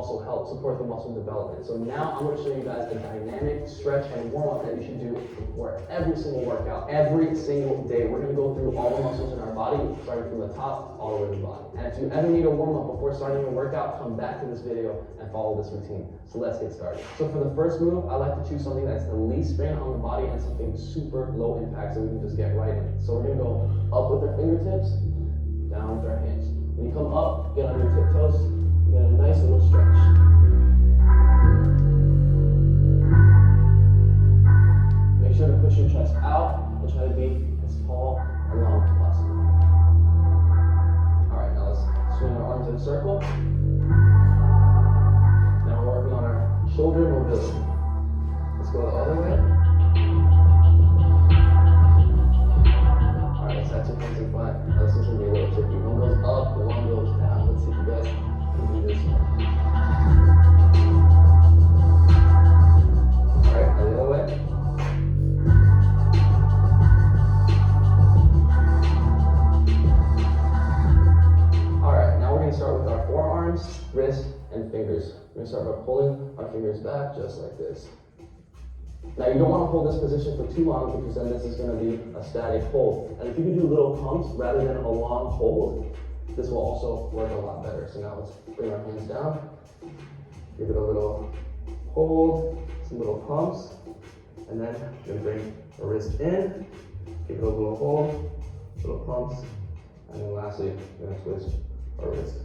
also help support the muscle development. So now I'm going to show you guys a dynamic stretch and warm-up that you should do for every single workout, every single day. We're going to go through all the muscles in our body, starting from the top all the way to the bottom. And if you ever need a warm-up before starting your workout, come back to this video and follow this routine. So let's get started. So for the first move, I like to choose something that's the least strain on the body and something super low impact so we can just get right in. So we're going to go up with our fingertips, down with our hands. When you come up, get on your tiptoes, you get a nice little stretch. Make sure to push your chest out and try to be as tall and long as possible. Alright, now let's swing our arms in a circle. Now we're working on our shoulder mobility. Let's go the other way. Alright, that's your hands in front. Now this is going to be a little tricky. One goes up, and one goes down. Let's see if you guys can do this one. Alright, now the other way. Alright, now we're going to start with our forearms, wrists, and fingers. We're going to start by pulling our fingers back just like this. Now you don't want to hold this position for too long because then this is going to be a static hold. And if you can do little pumps rather than a long hold, this will also work a lot better. So now let's bring our hands down, give it a little hold, some little pumps, and then we're going to bring our wrist in, give it a little hold, little pumps, and then lastly, we're going to twist our wrist.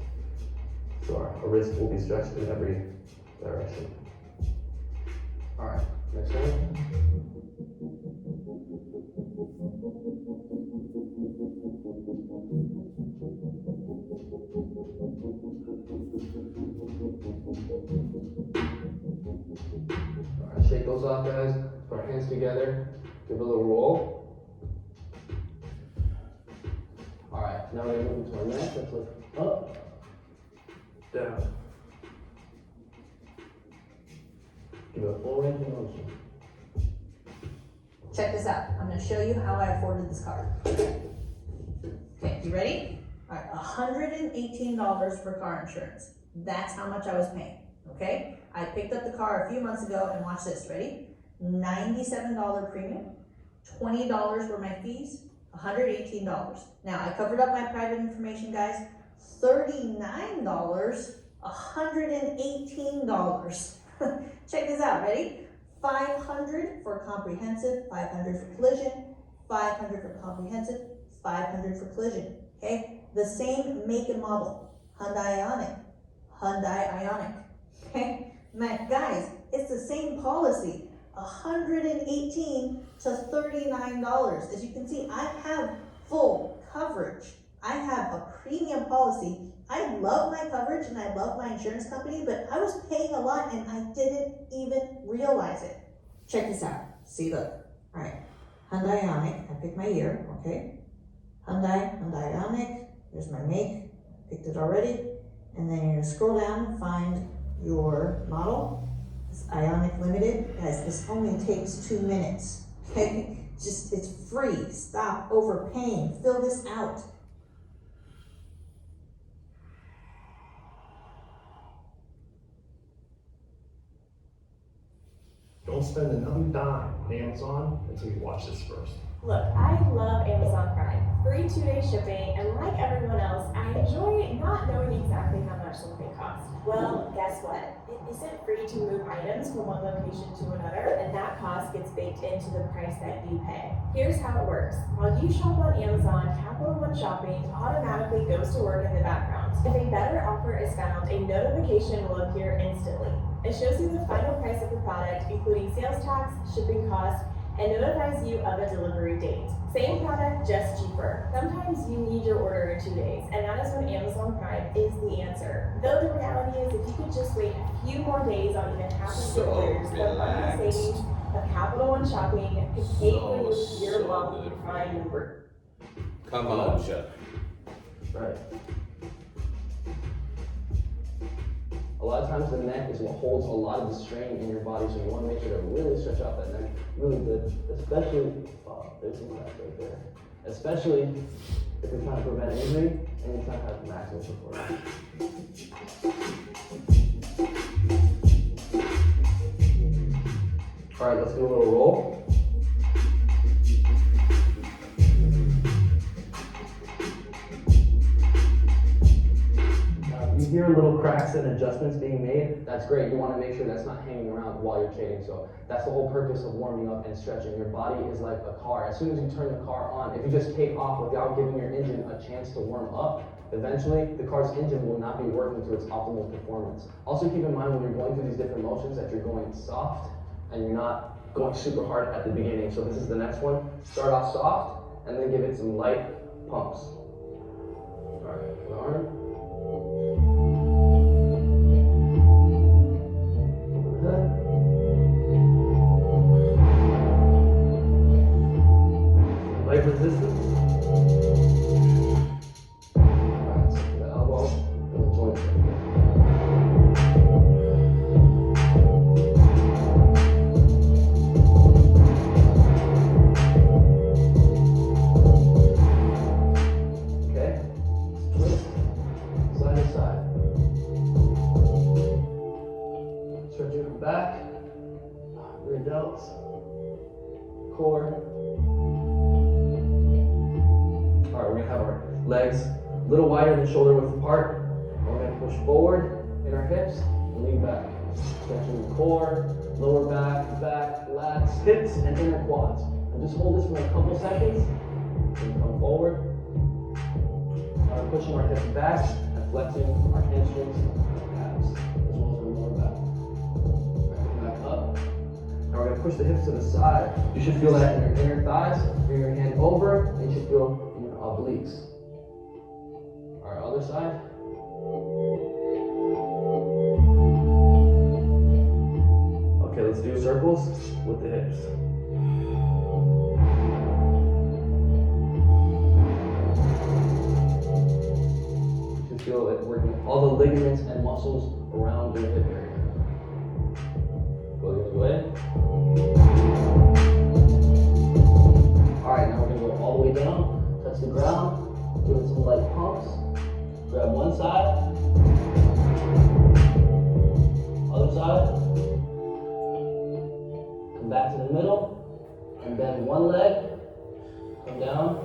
So our wrist will be stretched in every direction. All right. Next one. Alright, shake those off, guys. Put our hands together. Give it a little roll. Alright, now we're going to move into our neck. Let's look up, down. Give it a full range of motion. Check this out. I'm going to show you how I afforded this car. Okay, you ready? All right, $118 for car insurance. That's how much I was paying, okay? I picked up the car a few months ago and watch this, ready? $97 premium, $20 were my fees, $118. Now, I covered up my private information, guys. $39, $118. Check this out, ready? $500 for comprehensive, $500 for collision, $500 for comprehensive, $500 for collision, okay? The same make and model, Hyundai Ioniq, okay? Man, guys, it's the same policy, $118 to $39. As you can see, I have full coverage. I have a premium policy. I love my coverage and I love my insurance company, but I was paying a lot and I didn't even realize it. Check this out. See, look. All right. Hyundai Ioniq. I picked my year, okay? Hyundai Ioniq. Here's my make. Picked it already. And then you're going to scroll down and find your model. It's Ioniq Limited. Guys, this only takes 2 minutes, okay? Just, it's free. Stop overpaying. Fill this out. Don't spend another dime on Amazon until you watch this first. Look, I love Amazon Prime. Free 2-day shipping, and like everyone else, I enjoy not knowing exactly how much something costs. Well, guess what? It isn't free to move items from one location to another, and that cost gets baked into the price that you pay. Here's how it works. While you shop on Amazon, Capital One Shopping automatically goes to work in the background. If a better offer is found, a notification will appear instantly. It shows you the final price of the product, including sales tax, shipping costs, and notifies you of a delivery date. Same product, just cheaper. Sometimes you need your order in 2 days, and that is when Amazon Prime is the answer. Though the reality is, if you could just wait a few more days on even half of your orders, the monthly savings of Capital One Shopping could pay for your year-long Prime member. Come on, Chuck. Right. A lot of times the neck is what holds a lot of the strain in your body, so you want to make sure to really stretch out that neck really good, especially, there's some fat right there, especially if you're trying to prevent injury and you're trying to have maximum support. All right, let's do a little roll. Now, if you hear little cracks and adjustments being made, that's great. You want to make sure that's not hanging around while you're training. So that's the whole purpose of warming up and stretching. Your body is like a car. As soon as you turn the car on, if you just take off without giving your engine a chance to warm up, eventually the car's engine will not be working to its optimal performance. Also keep in mind when you're going through these different motions that you're going soft and you're not going super hard at the beginning. So this is the next one. Start off soft and then give it some light pumps. All right, the arm. Over the head. Light resistance. Alright, so the elbow and the joint. Okay, twist, side to side. Stretching from back, rear delts, core. All right, we're gonna have our legs a little wider than shoulder width apart. And we're gonna push forward in our hips and lean back. Stretching the core, lower back, lats, hips, and inner quads. And just hold this for a couple seconds. And come forward. Pushing our hips back and flexing our hamstrings and calves, as well as our lower back. All right, come back up. Now we're gonna push the hips to the side. You should feel that in your inner thighs. Bring your hand over, and you should feel in your obliques. All right, other side. Okay, let's do circles with the hips. Feel it working all the ligaments and muscles around your hip area. Go the other way. Alright, now we're going to go all the way down, touch the ground, give it some light pumps. Grab one side, other side, come back to the middle, and bend one leg, come down,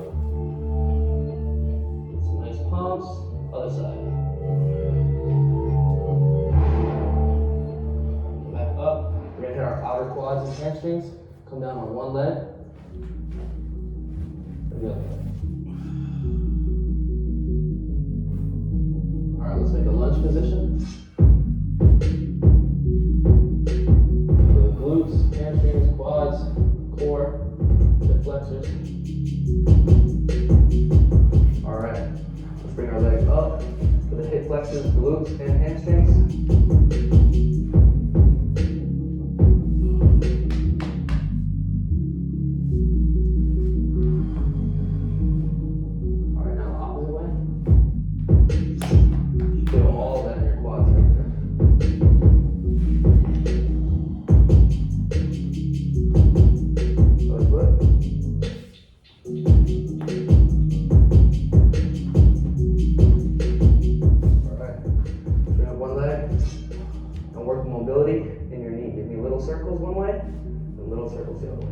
get some nice pumps. Other side. Back up. We're gonna hit our outer quads and hamstrings. Come down on one leg. And the other leg. Alright, let's make a lunge position. For the glutes, hamstrings, quads, core, hip flexors. Alright. Bring our leg up for the hip flexors, glutes, and hamstrings. All right, now the opposite way. You feel all that in your quads right there. Other foot. Mobility in your knee. Give me little circles one way and little circles the other way.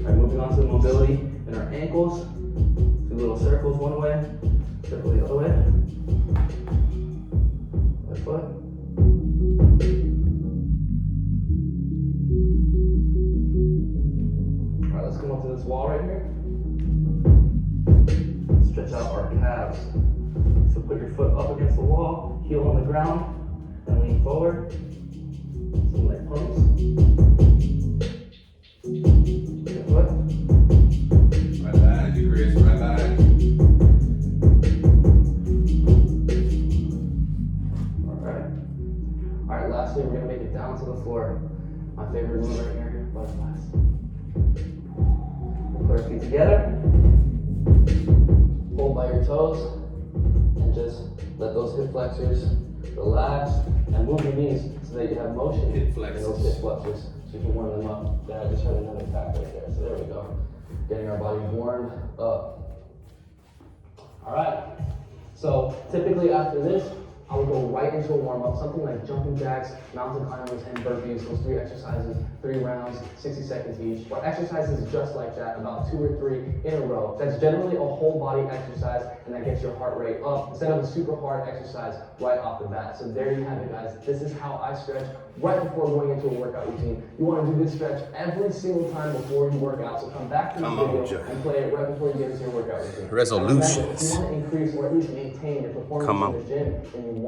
Alright, moving on to the mobility in our ankles. Do little circles one way, circle the other way. Left foot. Let's come up to this wall right here. Stretch out our calves. So put your foot up against the wall, heel on the ground, and lean forward. Some light pumps. Good foot. Right behind you, Chris. Right behind you. Alright. Alright, lastly, we're going to make it down to the floor. My favorite move right here, butterflies. Put our feet together, hold by your toes, and just let those hip flexors relax and move your knees so that you have motion Hip in flexors. those hip flexors so you can warm them up. Yeah, I just heard another tap right there, so there we go. getting our body warmed up. All right, so typically after this, I would go right into a warm-up, something like jumping jacks, mountain climbers, and burpees. Those 3 exercises, 3 rounds, 60 seconds each. Or exercises just like that, about 2 or 3 in a row. That's generally a whole body exercise, and that gets your heart rate up instead of a super hard exercise right off the bat. So there you have it, guys. This is how I stretch right before going into a workout routine. You want to do this stretch every single time before you work out. So come back to the video and play it right before you get into your workout routine. Resolutions. Remember, if you want to increase or at least maintain your performance in the gym, then you want